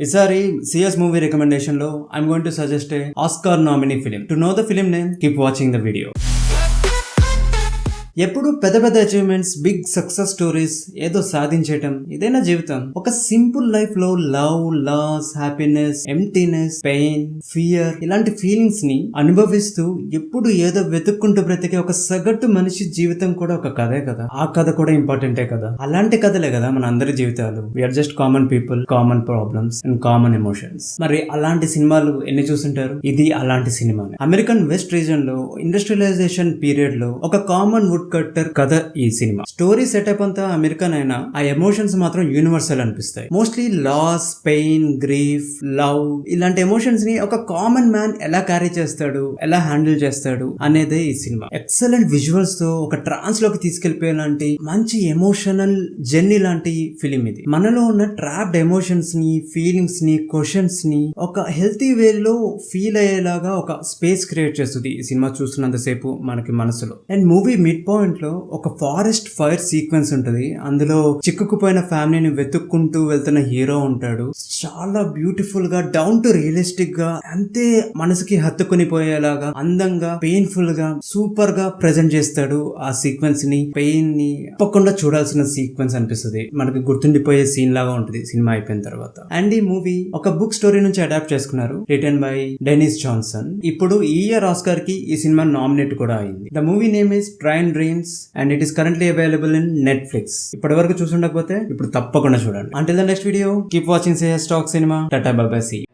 ఈసారి CS movie recommendation లో I'm going to suggest A Oscar nominee film. To know the film name, keep watching the video. ఎప్పుడు పెద్ద పెద్ద achievements, big success stories, ఏదో సాధించటం ఇదేనా జీవితం? ఒక సింపుల్ లైఫ్ లో love, loss, happiness, emptiness, pain, fear ఇలాంటి ఫీలింగ్స్ ని అనుభవిస్తూ ఎప్పుడు ఏదో వెతుక్కుంటూ బ్రతికే ఒక సగటు మనిషి జీవితం కూడా ఒక కథే కదా. ఆ కథ కూడా ఇంపార్టెంటే కదా. అలాంటి కథలే కదా మన అందరి జీవితాలు. We are just common people, common problems and common emotions. మరి అలాంటి సినిమాలు ఎన్ని చూసుంటారు? ఇది అలాంటి సినిమా. అమెరికన్ వెస్ట్ రీజన్ లో ఇండస్ట్రియలైజేషన్ పీరియడ్ లో ఒక కామన్ వుడ్ కట్టర్ కథ ఈ సినిమా. స్టోరీ సెటప్ అంతా అమెరికన్ అయినా ఆ ఎమోషన్స్ మాత్రం యూనివర్సల్ అనిపిస్తాయి. Mostly loss, pain, grief, love ఇలాంటి ఎమోషన్స్ ని ఒక కామన్ మ్యాన్ ఎలా క్యారీ చేస్తాడు, ఎలా హ్యాండిల్ చేస్తాడు అనేదే ఈ సినిమా. ఎక్సలెంట్ విజువల్స్ తో ఒక ట్రాన్స్ లోకి తీసుకెళ్లిపోయేలాంటి మంచి ఎమోషనల్ జర్నీ లాంటి ఫిలిం ఇది. మనలో ఉన్న ట్రాప్డ్ ఎమోషన్స్ ని, ఫీలింగ్స్ ని, క్వశ్చన్స్ ని ఒక హెల్తీ వేలో ఫీల్ అయ్యేలాగా ఒక స్పేస్ క్రియేట్ చేస్తుంది ఈ సినిమా చూస్తున్నంతసేపు మనకి మనసులో. అండ్ మూవీ మిడ్ పాయింట్ లో ఒక ఫారెస్ట్ ఫైర్ సీక్వెన్స్ ఉంటుంది. అందులో చిక్కుకుపోయిన ఫ్యామిలీని వెతుక్కుంటూ వెళ్తున్న హీరో ఉంటాడు. చాలా బ్యూటిఫుల్ గా, డౌన్ టు రియలిస్టిక్ గా, అంతే మనసుకి హత్తుకుని పోయేలాగా, అందంగా, పెయిన్ఫుల్ గా, సూపర్ గా ప్రెజెంట్ చేస్తాడు ఆ సీక్వెన్స్ ని. పెయిన్ ని తప్పకుండా చూడాల్సిన సీక్వెన్స్ అనిపిస్తుంది. మనకి గుర్తుండిపోయే సీన్ లాగా ఉంటుంది సినిమా అయిపోయిన తర్వాత. అండ్ ఈ మూవీ ఒక బుక్ స్టోరీ నుంచి అడాప్ట్ చేసుకున్నారు, రిటన్ బై డెనిస్ జాన్సన్. ఇప్పుడు ఈ ఇయర్ ఆస్కార్ కి ఈ సినిమా నామినేట్ కూడా అయింది. The movie name is train dreams and it is currently available in Netflix. ఇప్పటి వరకు చూసుండకపోతే ఇప్పుడు తప్పకుండా చూడండి. Until the next video, keep watching CS Talk Cinema. Tata bye bye, see you.